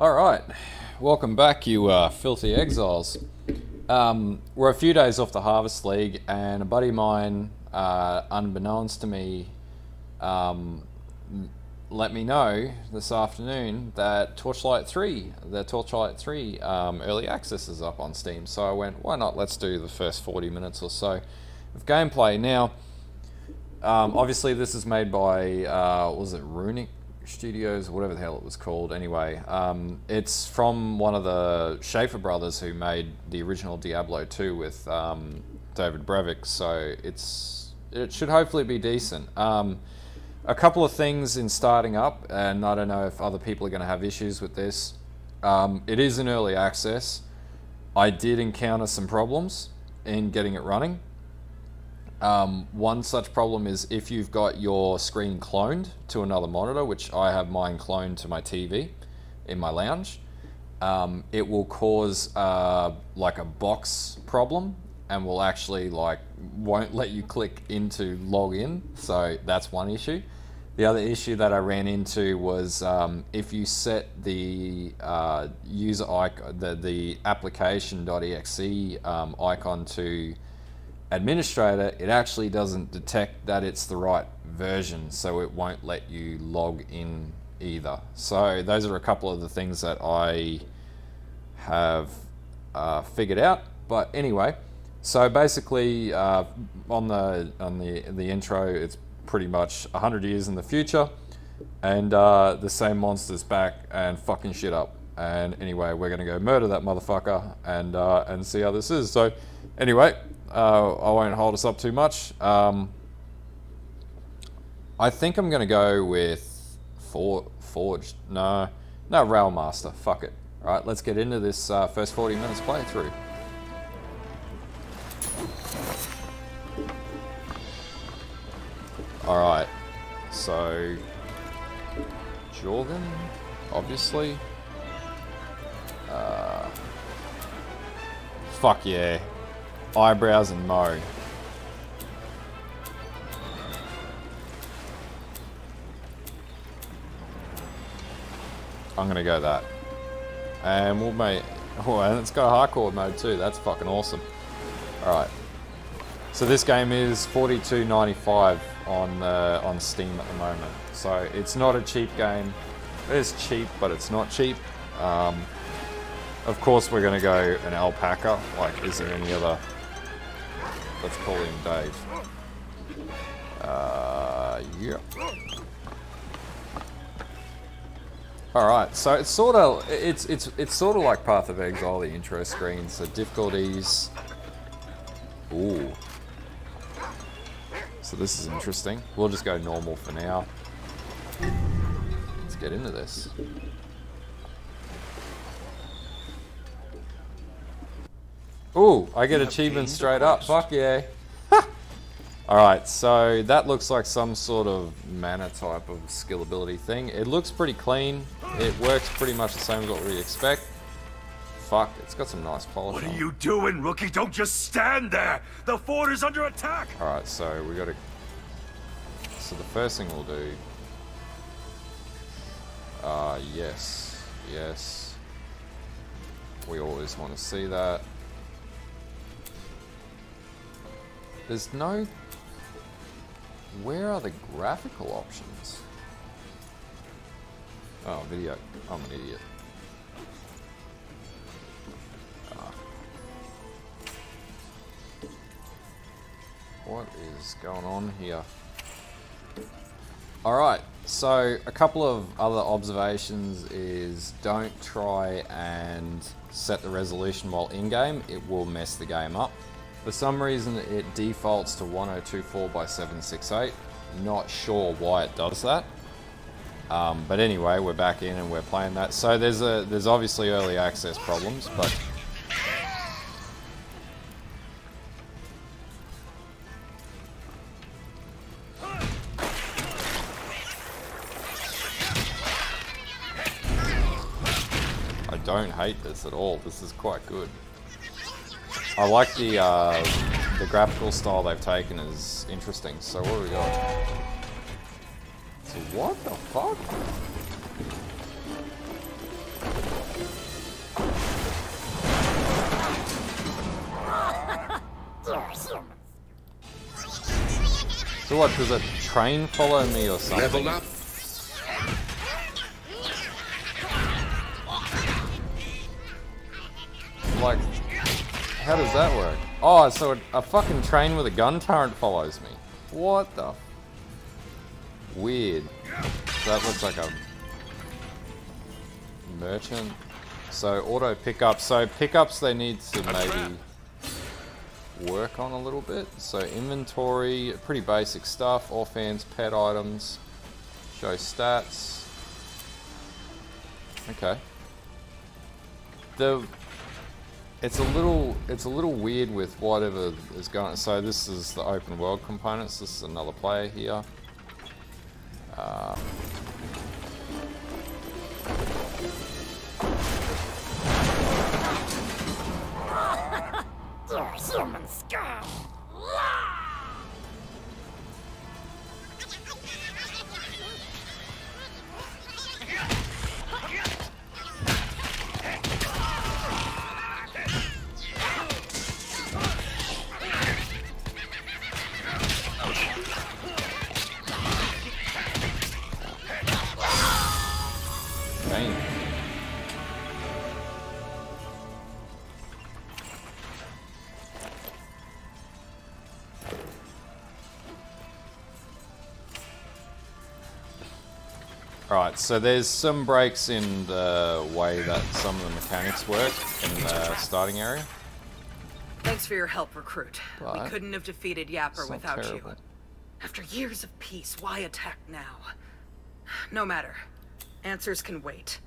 Alright, welcome back, you Filthy Exiles. We're a few days off the Harvest League, and a buddy of mine, unbeknownst to me, let me know this afternoon that Torchlight 3, the Torchlight 3 early access is up on Steam. So I went, why not? Let's do the first 40 minutes or so of gameplay. Now, obviously this is made by, was it Runic Studios, whatever the hell it was called. Anyway, it's from one of the Schaefer brothers who made the original Diablo 2 with David Brevik, so it should hopefully be decent. A couple of things in starting up, and I don't know if other people are going to have issues with this. It is in early access. I did encounter some problems in getting it running. One such problem is if you've got your screen cloned to another monitor, which I have mine cloned to my TV in my lounge, it will cause like a box problem and will actually won't let you click into log in. So that's one issue. The other issue that I ran into was if you set the user icon, the application.exe icon to administrator, it actually doesn't detect that it's the right version, so it won't let you log in either. So those are a couple of the things that I have figured out. But anyway, so basically on the intro, it's pretty much 100 years in the future, and the same monster's back and fucking shit up. And anyway, we're gonna go murder that motherfucker and see how this is. So anyway, I won't hold us up too much. I think I'm gonna go with Forged. No, Railmaster. Fuck it. All right, let's get into this first 40 minutes playthrough. All right, so Jorgen, obviously. Fuck yeah. Eyebrows and Mo. I'm gonna go that. And we'll make... Oh, and it's got a hardcore mode too. That's fucking awesome. Alright. So this game is $42.95 on Steam at the moment. So it's not a cheap game. It is cheap, but it's not cheap. Of course we're gonna go an alpaca. Like, is there any other... Let's call him Dave. Yeah. Alright, so it's sort of it's sort of like Path of Exile, the intro screen. So difficulties. Ooh. So this is interesting. We'll just go normal for now. Let's get into this. Ooh, I get achievements straight up. Fuck yeah. Alright, so that looks like some sort of mana type of skill ability thing. It looks pretty clean. It works pretty much the same as what we expect. Fuck, it's got some nice polish on it. What are you doing, rookie? Don't just stand there! The fort is under attack! Alright, so we gotta... So the first thing we'll do... yes. Yes. We always want to see that. There's no... Where are the graphical options? Oh, video. I'm an idiot. What is going on here? Alright, so a couple of other observations is don't try and set the resolution while in-game. It will mess the game up. For some reason it defaults to 1024 by 768. Not sure why it does that. But anyway, we're back in and we're playing that. So there's obviously early access problems, but I don't hate this at all. This is quite good. I like the graphical style they've taken is interesting. So what do we got? So what the fuck? So what, does a train follow me or something? Level up. Like, how does that work? Oh, so a fucking train with a gun turret follows me. What the? Weird. So that looks like a merchant. So auto pickup. So pickups they need to maybe work on a little bit. So inventory, pretty basic stuff. Offhand, pet items. Show stats. Okay. It's a little weird with whatever is going. So this is the open world components. This is another player here. You're human scum! Dang. Alright, so there's some breaks in the way that some of the mechanics work in the starting area. Thanks for your help, Recruit. But We couldn't have defeated it's Yapper not without terrible. you. After years of peace, why attack now? No matter. Answers can wait.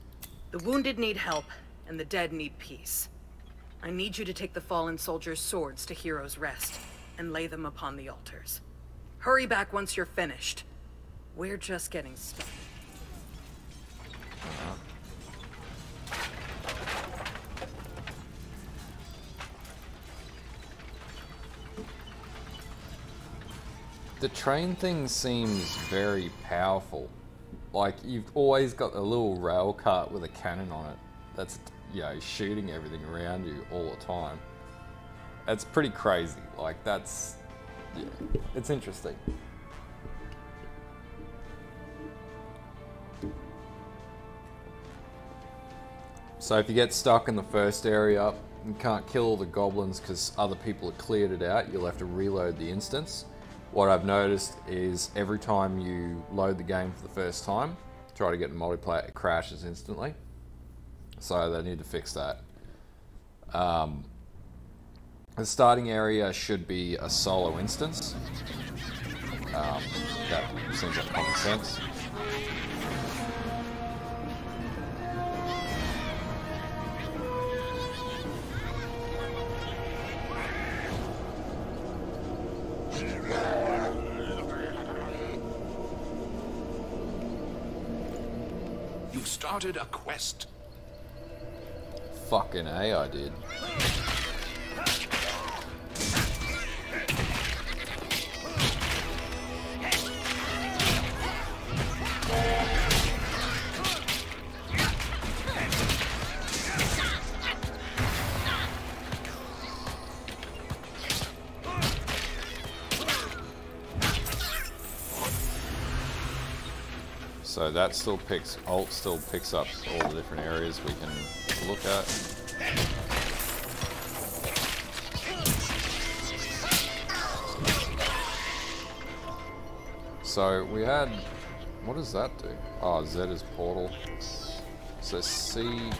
The wounded need help, and the dead need peace. I need you to take the fallen soldiers' swords to Heroes' Rest, and lay them upon the altars. Hurry back once you're finished. We're just getting started. The train thing seems very powerful. Like, you've always got a little rail cart with a cannon on it that's, you know, shooting everything around you all the time. That's pretty crazy. Like, that's... yeah, it's interesting. So if you get stuck in the first area and can't kill all the goblins because other people have cleared it out, you'll have to reload the instance. What I've noticed is every time you load the game for the first time, try to get in multiplayer, it crashes instantly. So they need to fix that. The starting area should be a solo instance. That seems like common sense. You started a quest. Fucking A, I did. So that still picks, alt still picks up all the different areas we can look at. So we had, what does that do? Oh, Z is portal. So C,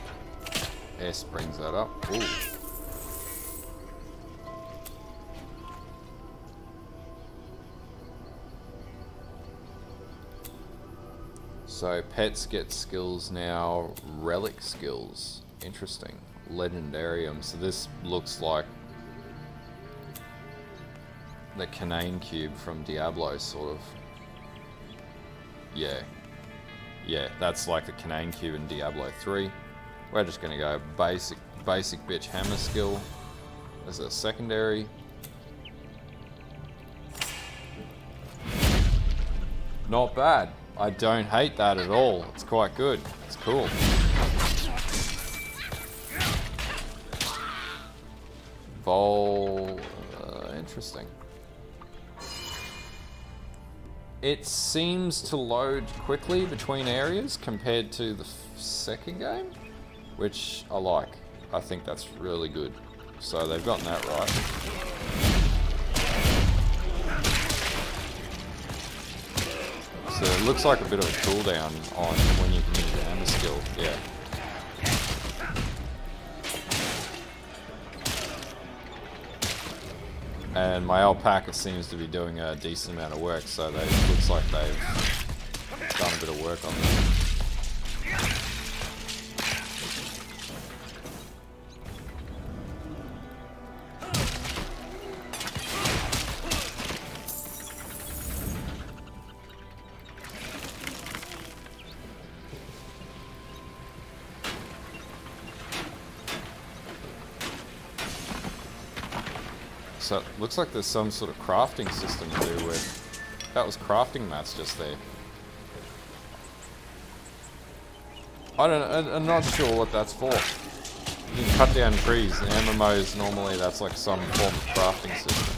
S brings that up. Ooh. So pets get skills now, relic skills. Interesting. Legendarium. So this looks like the Canaan cube from Diablo, sort of. Yeah. Yeah, that's like the Canaan cube in Diablo 3. We're just gonna go basic bitch hammer skill as a secondary. Not bad. I don't hate that at all. It's quite good. It's cool. Vol... interesting. It seems to load quickly between areas compared to the second game, which I like. I think that's really good. So they've gotten that right. So it looks like a bit of a cooldown on when you can use your hammer skill. Yeah. And my alpaca seems to be doing a decent amount of work, so it looks like they've done a bit of work on that. So it looks like there's some sort of crafting system to do with... That was crafting mats just there. I'm not sure what that's for. You can cut down trees. In MMOs, normally that's like some form of crafting system.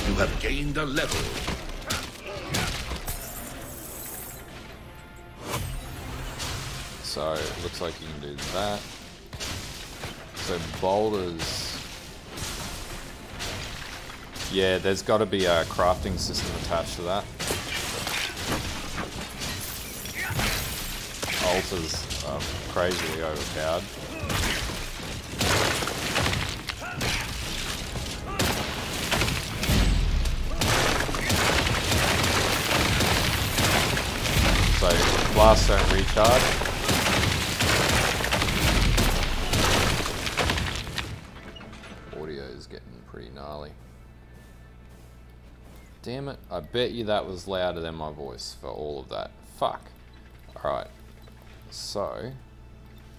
You have gained a level. So it looks like you can do that. So boulders. Yeah, there's got to be a crafting system attached to that. Altars are crazily overpowered. So blasts don't recharge. Audio's getting pretty gnarly. Damn it, I bet you that was louder than my voice for all of that. Fuck. Alright. So...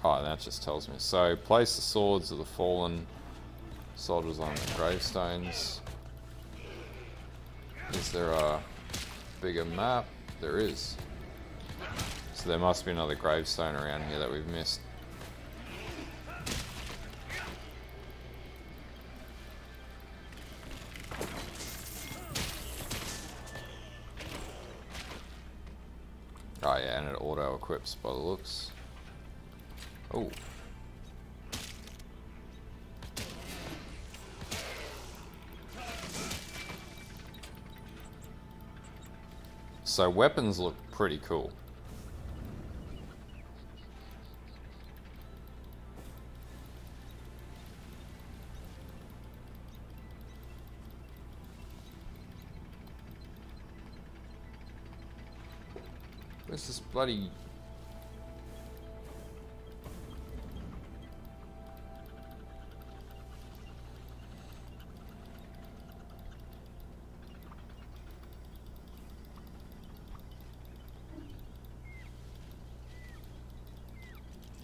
Oh, that just tells me. So, place the swords of the fallen soldiers on the gravestones. Is there a bigger map? There is. So there must be another gravestone around here that we've missed. Oh yeah, and it auto-equips by the looks. Oh. So weapons look pretty cool. Where's this bloody...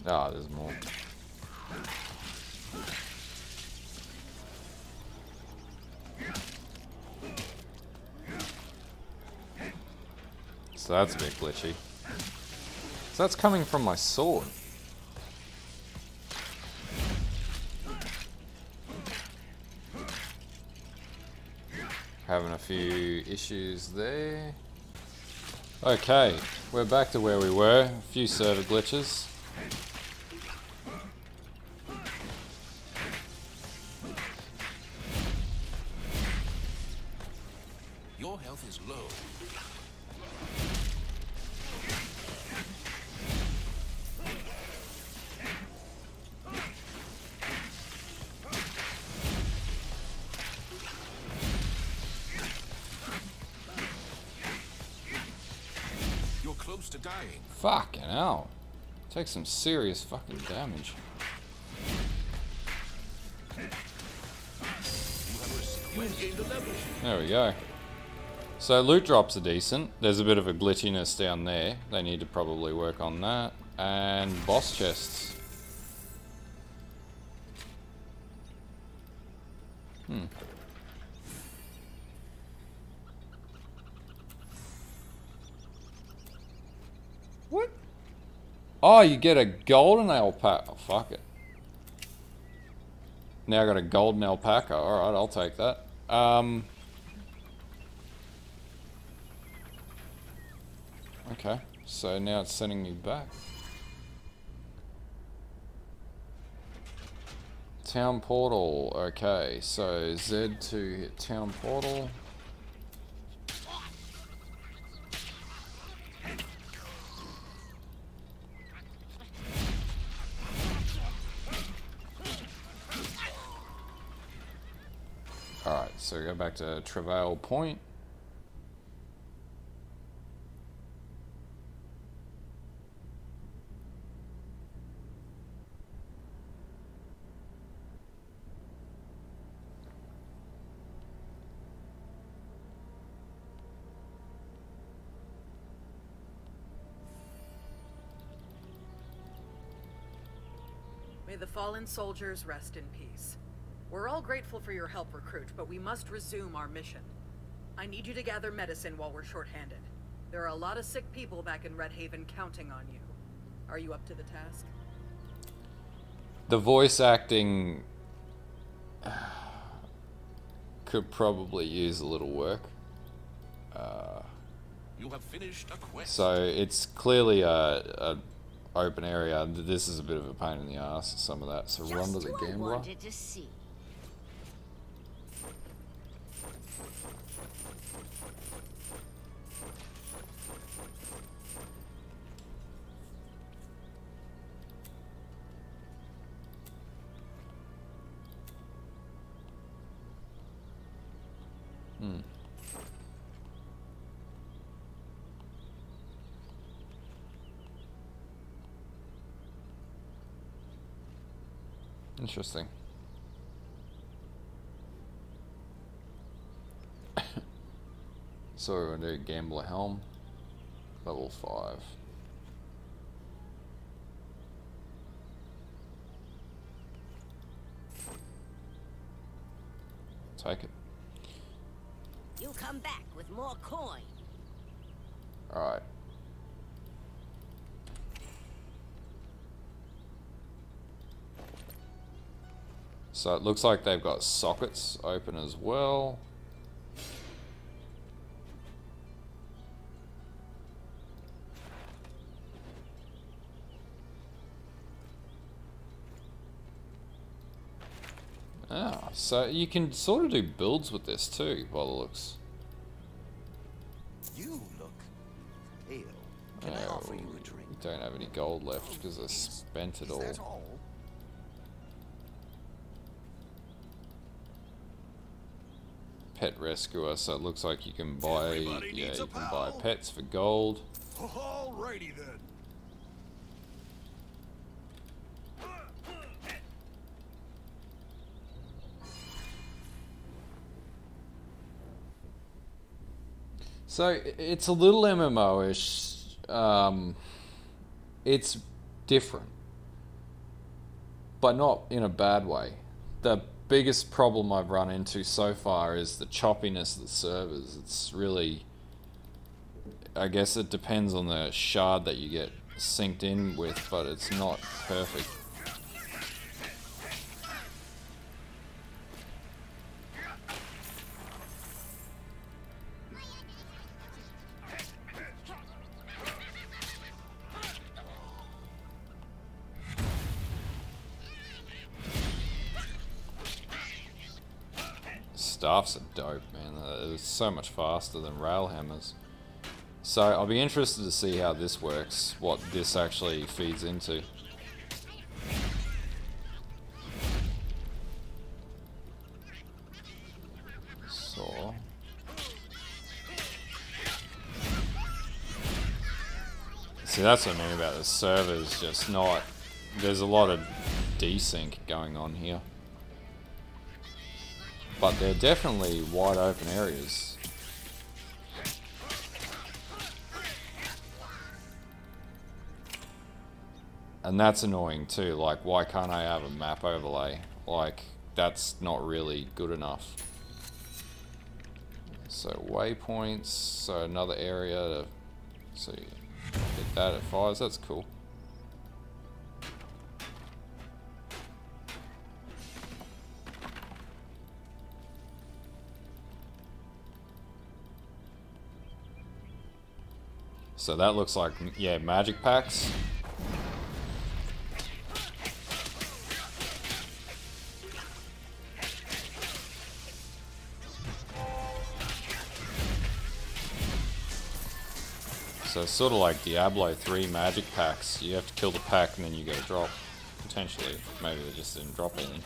Ah, there's more. So that's a bit glitchy. So that's coming from my sword. Having a few issues there. Okay, we're back to where we were. A few server glitches. Your health is low. You're close to dying. Fucking hell. Take some serious fucking damage. There we go. So loot drops are decent. There's a bit of a glitchiness down there. They need to probably work on that. And boss chests. What? Oh, you get a golden ale pack. Oh, fuck it. Now I got a golden alpaca. Alright, I'll take that. Okay, so now it's sending me back. Town portal, okay, so Z to hit town portal. Alright, so go back to Trevail Point. May the fallen soldiers rest in peace. We're all grateful for your help, Recruit, but we must resume our mission. I need you to gather medicine while we're short-handed. There are a lot of sick people back in Red Haven counting on you. Are you up to the task? The voice acting could probably use a little work. You have finished a quest. So it's clearly a open area. This is a bit of a pain in the ass, some of that. So run to the gambler. Wanted to see. Interesting. So we're gonna do Gambler Helm, level 5. Take it. You come back with more coin. Alright. So it looks like they've got sockets open as well. Ah, so you can sort of do builds with this too, by the looks. You look ill. Can I offer you a drink? Don't have any gold left because I spent it all. Is that all? Pet rescuer, so it looks like you can buy, Everybody yeah, needs you a can buy pal. pets for gold. Alrighty then. So it's a little MMO-ish. It's different, but not in a bad way. The biggest problem I've run into so far is the choppiness of the servers. It's really, I guess it depends on the shard that you get synced in with, but it's not perfect. Staffs are dope, man. It's so much faster than rail hammers. So I'll be interested to see how this works, what this actually feeds into. So see, that's what I mean about the servers, just not, there's a lot of desync going on here. But they're definitely wide open areas. And that's annoying too, like why can't I have a map overlay? Like, that's not really good enough. So waypoints, so another area to, so you hit that at fires, that's cool. So that looks like, yeah, magic packs. So it's sort of like Diablo 3 magic packs. You have to kill the pack and then you get a drop. Potentially. Maybe they just didn't drop anything.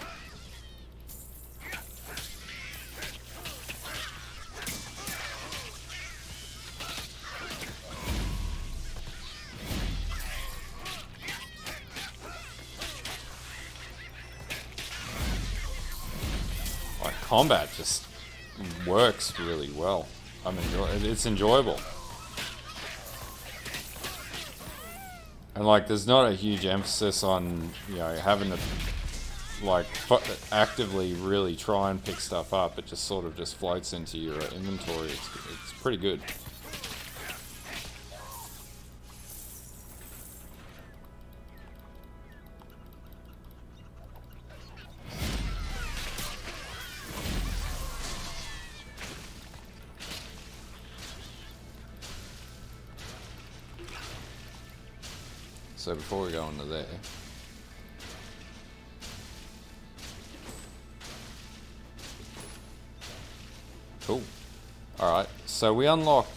Like, combat just works really well. It's enjoyable. And like, there's not a huge emphasis on, you know, having to like actively really try and pick stuff up. It just sort of just floats into your inventory. It's pretty good. So before we go into there, cool. All right, so we unlocked.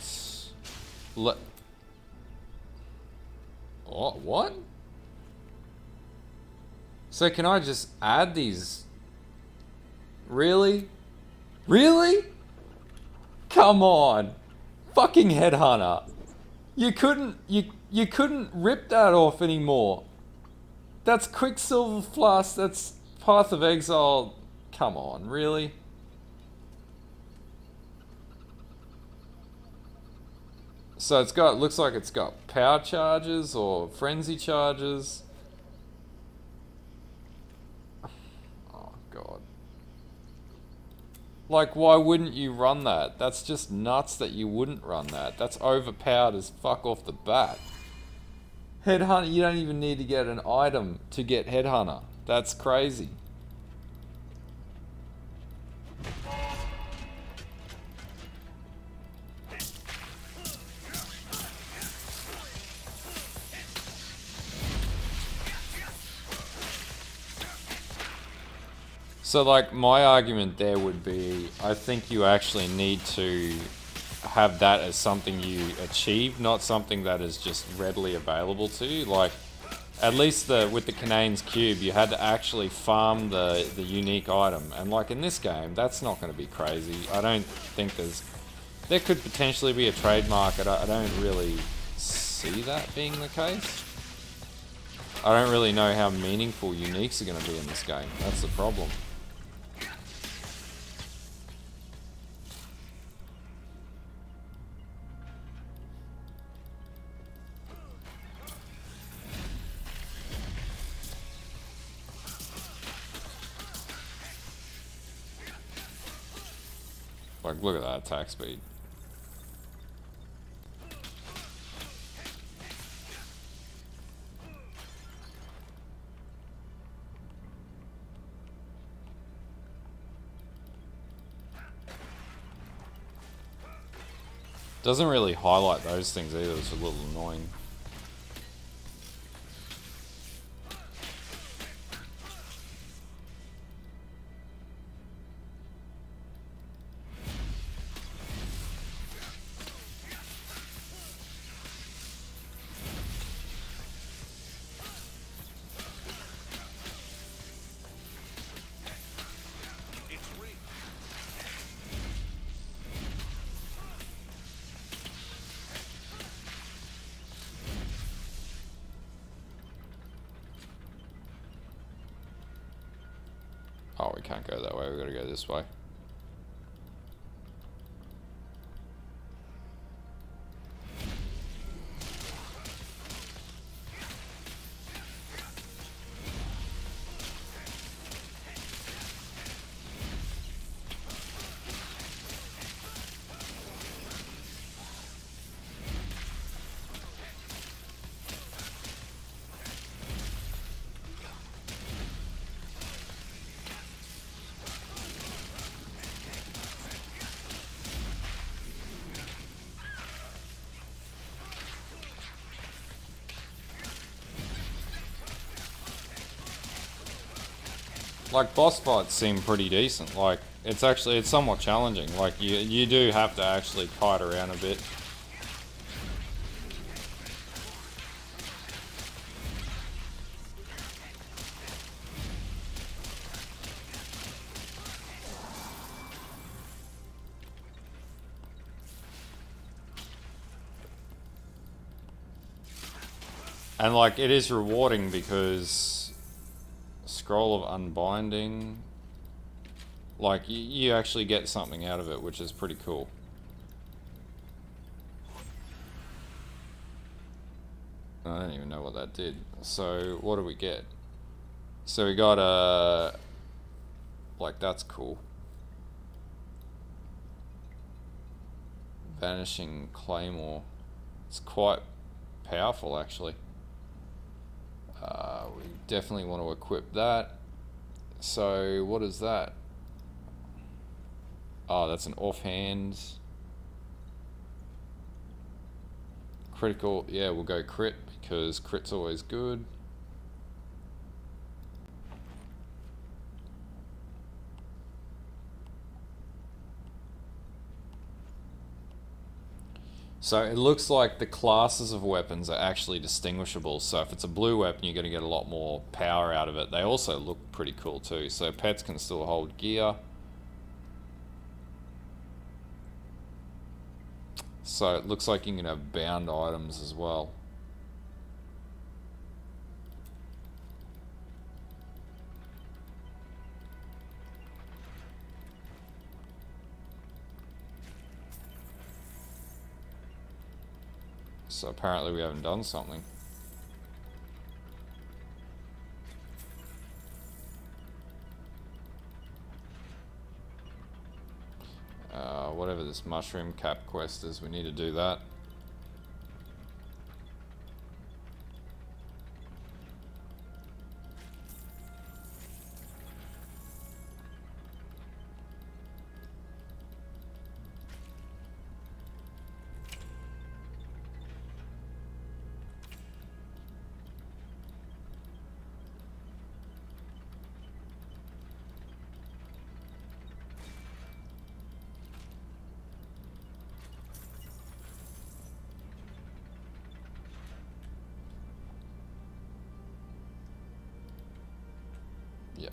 Oh, what? So can I just add these? Really? Really? Come on, fucking headhunter! You couldn't rip that off anymore. That's Quicksilver Flask, that's Path of Exile. Come on, really? So it's got, looks like it's got power charges or frenzy charges. Oh god. Like, why wouldn't you run that? That's just nuts that you wouldn't run that. That's overpowered as fuck off the bat. Headhunter, you don't even need to get an item to get Headhunter. That's crazy. So like, my argument there would be, I think you actually need to have that as something you achieve, not something that is just readily available to you. Like, at least with the Canaan's Cube, you had to actually farm the unique item. And like in this game, that's not going to be crazy. I don't think there could potentially be a trade market. I don't really see that being the case. I don't really know how meaningful uniques are going to be in this game. That's the problem. Like, look at that attack speed. Doesn't really highlight those things either, it's a little annoying. Oh, we can't go that way, we gotta go this way. like boss fights seem pretty decent. Like it's somewhat challenging. Like you do have to actually kite around a bit. And like it is rewarding because Scroll of Unbinding, like you actually get something out of it, which is pretty cool. I don't even know what that did. So what do we get? So we got a, like that's cool. Vanishing Claymore. It's quite powerful actually. We definitely want to equip that. So what is that? Oh, that's an offhand. Critical, yeah, we'll go crit because crit's always good. So it looks like the classes of weapons are actually distinguishable. So if it's a blue weapon, you're going to get a lot more power out of it. They also look pretty cool too. So pets can still hold gear. So it looks like you can have bound items as well. So apparently we haven't done something. Whatever this mushroom cap quest is, we need to do that. Yep.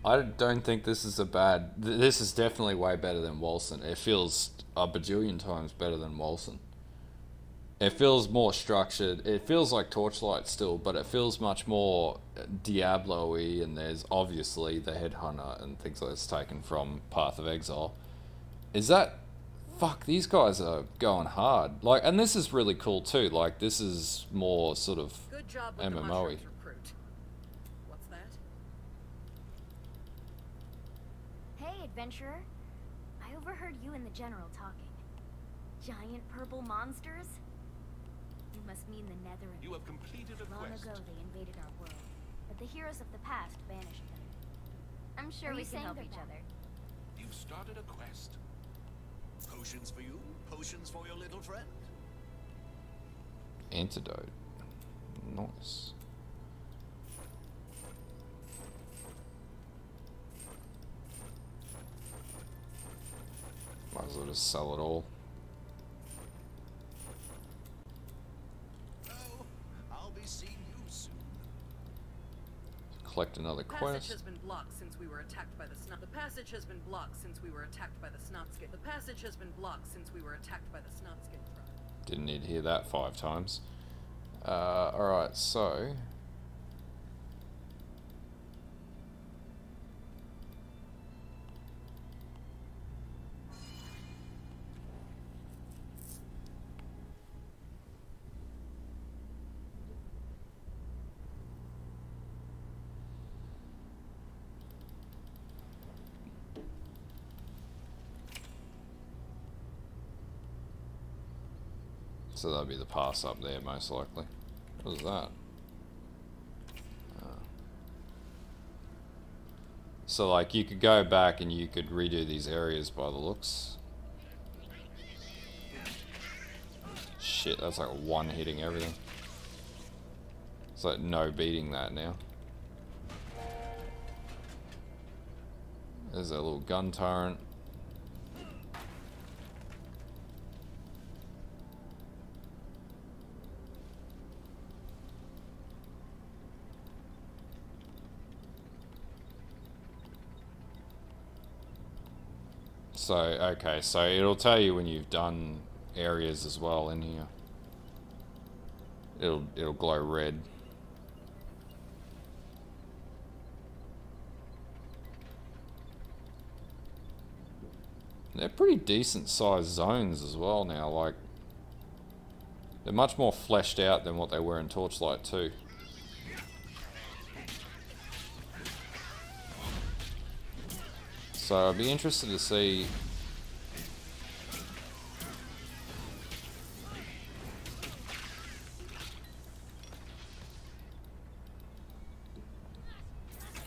I don't think this is a bad... This is definitely way better than Wolcen. It feels a bajillion times better than Wolcen. It feels more structured. It feels like Torchlight still, but it feels much more Diablo-y, and there's obviously the Headhunter and things like that's taken from Path of Exile. Is that... Fuck, these guys are going hard. Like, and this is really cool too. Like, this is more sort of Good job with the MMO-y. mushrooms, recruit. What's that? Hey, adventurer. I overheard you and the general talking. Giant purple monsters? You must mean the Nether. You have completed a Long quest. ago, they invaded our world, but the heroes of the past banished them. I'm sure we can help each other. You've started a quest. Potions for you, potions for your little friend. Antidote. Nice. Might as well just sell it all. Oh, I'll be seeing you soon. Collect another The passage quest. has been blocked since we were attacked by the snot. The passage has been blocked since we were attacked by the Snotskin. The passage has been blocked since we were attacked by the Snotskin tribe. Didn't need to hear that 5 times. Alright, so... So that'll be the pass up there, most likely. What is that? So, like, you could go back and you could redo these areas by the looks. Shit, that's like one hitting everything. It's like no beating that now. There's a little gun turret. So, okay, so it'll tell you when you've done areas as well in here. It'll glow red. They're pretty decent sized zones as well now, like they're much more fleshed out than what they were in Torchlight 2. So I'd be interested to see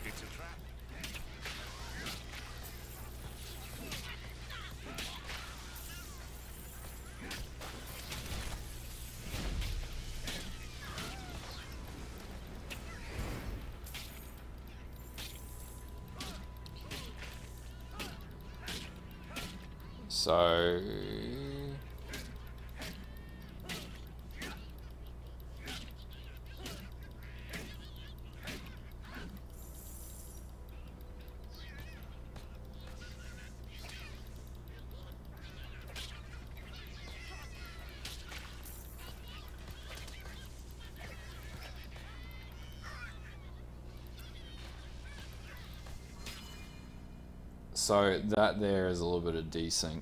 It's a trap. so. So that there is a little bit of desync.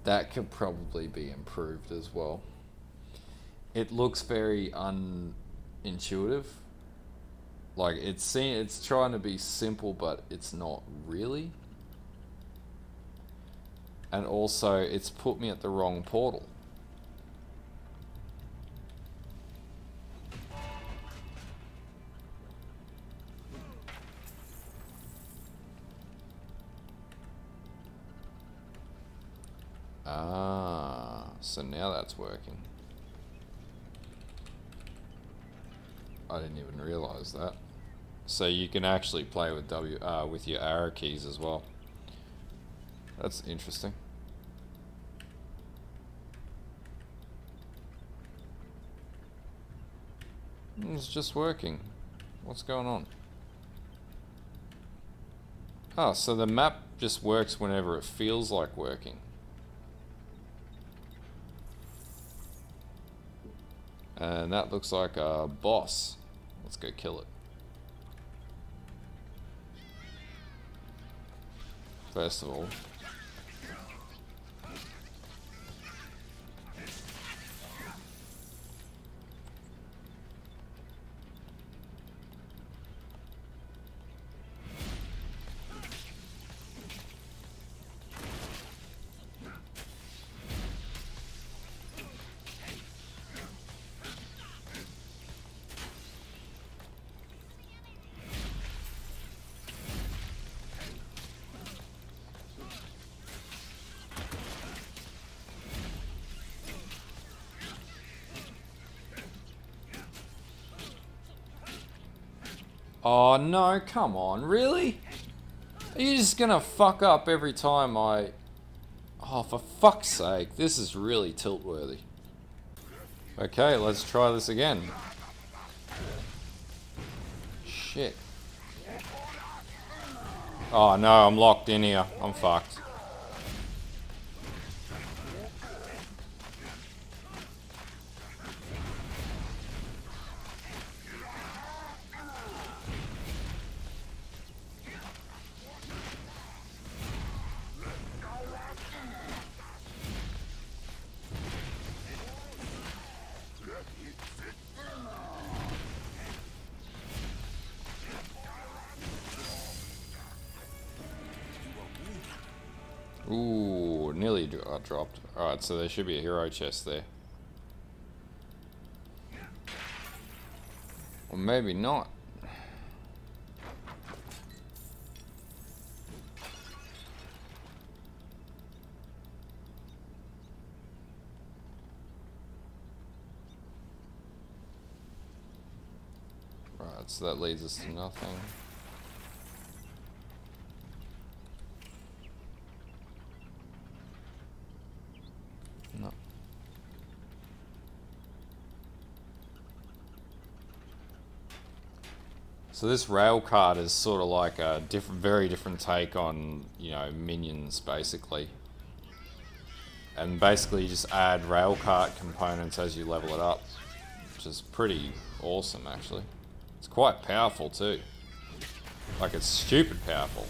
That could probably be improved as well. It looks very unintuitive. Like it's trying to be simple, but it's not really. And also, it's put me at the wrong portal. Ah, so now that's working. I didn't even realize that. So you can actually play with with your arrow keys as well. That's interesting. It's just working. What's going on? Oh, so the map just works whenever it feels like working. And that looks like a boss. Let's go kill it. First of all. Oh no, come on, really? Are you just gonna fuck up every time I... Oh, for fuck's sake, this is really tilt-worthy. Okay, let's try this again. Shit. Oh no, I'm locked in here. I'm fucked. Ooh, nearly got dropped. Alright, so there should be a hero chest there. Or maybe not. Right, so that leads us to nothing. No. So this rail cart is sort of like a very different take on, you know, minions, basically. And basically you just add rail cart components as you level it up, which is pretty awesome, actually. It's quite powerful too. Like, it's stupid powerful.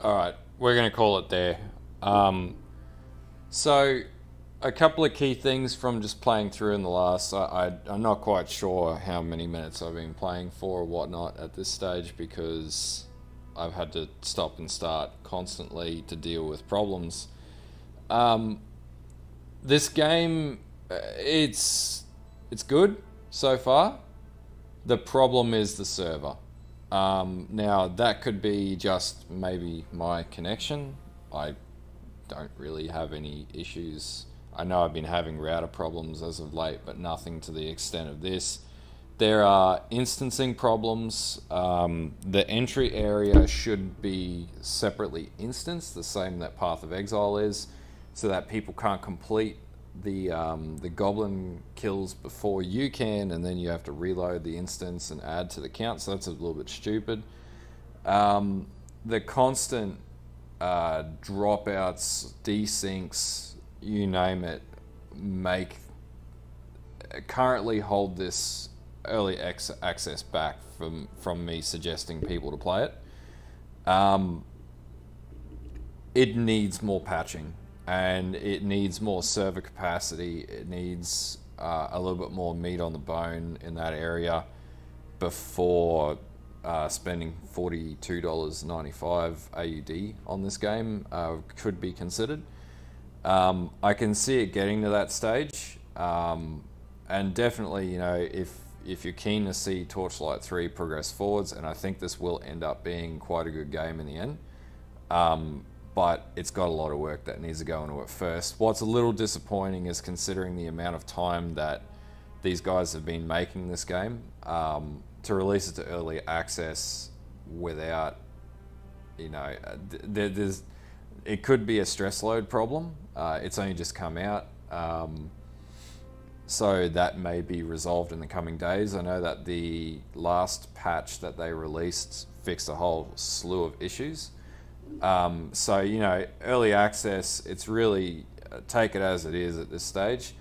Alright, we're going to call it there. So, a couple of key things from just playing through in the last... I'm not quite sure how many minutes I've been playing for or whatnot at this stage, because I've had to stop and start constantly to deal with problems. This game, it's good so far. The problem is the server. Now, that could be just maybe my connection. I don't really have any issues. I know I've been having router problems as of late, but nothing to the extent of this. There are instancing problems. The entry area should be separately instanced, the same that Path of Exile is, so that people can't complete the goblin kills before you can, and then you have to reload the instance and add to the count, so that's a little bit stupid. The constant dropouts, desyncs, you name it, currently hold this early access back from me suggesting people to play it. It needs more patching, and it needs more server capacity. It needs a little bit more meat on the bone in that area before spending $42.95 AUD on this game could be considered. I can see it getting to that stage, and definitely, you know, if you're keen to see Torchlight 3 progress forwards, and I think this will end up being quite a good game in the end, but it's got a lot of work that needs to go into it first. What's a little disappointing is, considering the amount of time that these guys have been making this game, to release it to early access without, you know, it could be a stress load problem. It's only just come out, so that may be resolved in the coming days. I know that the last patch that they released fixed a whole slew of issues. So, you know, early access, it's really, take it as it is at this stage.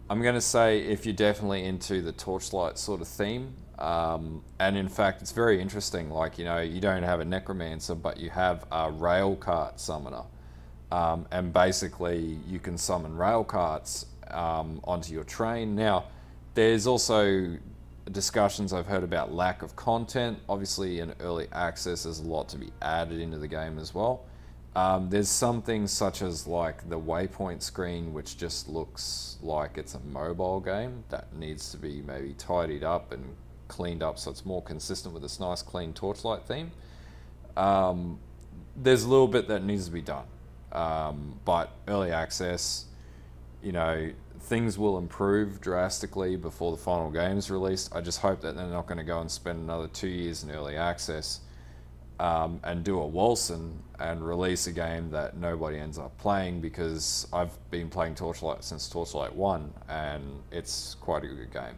I'm going to say, if you're definitely into the Torchlight sort of theme, and in fact, it's very interesting, like, you know, you don't have a necromancer, but you have a rail cart summoner. And basically, you can summon rail carts onto your train. Now, there's also discussions I've heard about lack of content. Obviously, in early access, there's a lot to be added into the game as well. There's some things such as like the waypoint screen, which just looks like it's a mobile game that needs to be maybe tidied up and cleaned up so it's more consistent with this nice clean Torchlight theme. There's a little bit that needs to be done, but early access, you know, things will improve drastically before the final game's released. I just hope that they're not going to go and spend another 2 years in early access and do a Walson and release a game that nobody ends up playing, because I've been playing Torchlight since Torchlight 1 and it's quite a good game.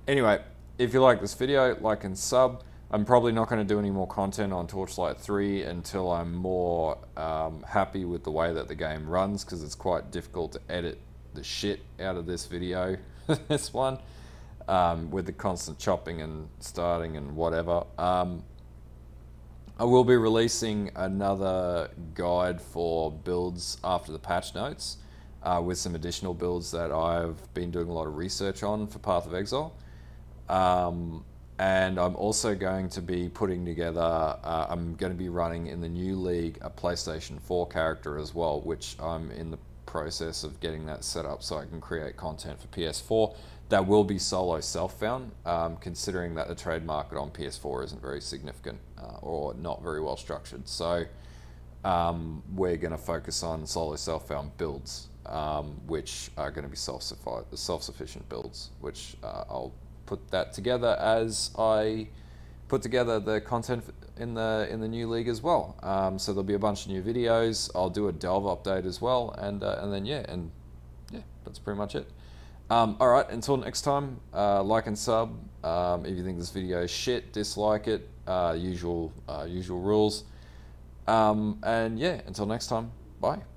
Anyway, if you like this video, like and sub. I'm probably not going to do any more content on Torchlight 3 until I'm more happy with the way that the game runs, because it's quite difficult to edit the shit out of this video, this one, with the constant chopping and starting and whatever. I will be releasing another guide for builds after the patch notes, with some additional builds that I've been doing a lot of research on for Path of Exile. And I'm also going to be putting together, I'm going to be running in the new league a PlayStation 4 character as well, which I'm in the process of getting that set up so I can create content for PS4. That will be solo self-found, considering that the trade market on PS4 isn't very significant or not very well structured. So we're going to focus on solo self-found builds, which are going to be self-sufficient builds, which I'll put that together as I put together the content in the new league as well. So there'll be a bunch of new videos. I'll do a delve update as well, and then yeah, that's pretty much it. All right, until next time, like and sub. If you think this video is shit, dislike it. Usual rules. And yeah, until next time, bye.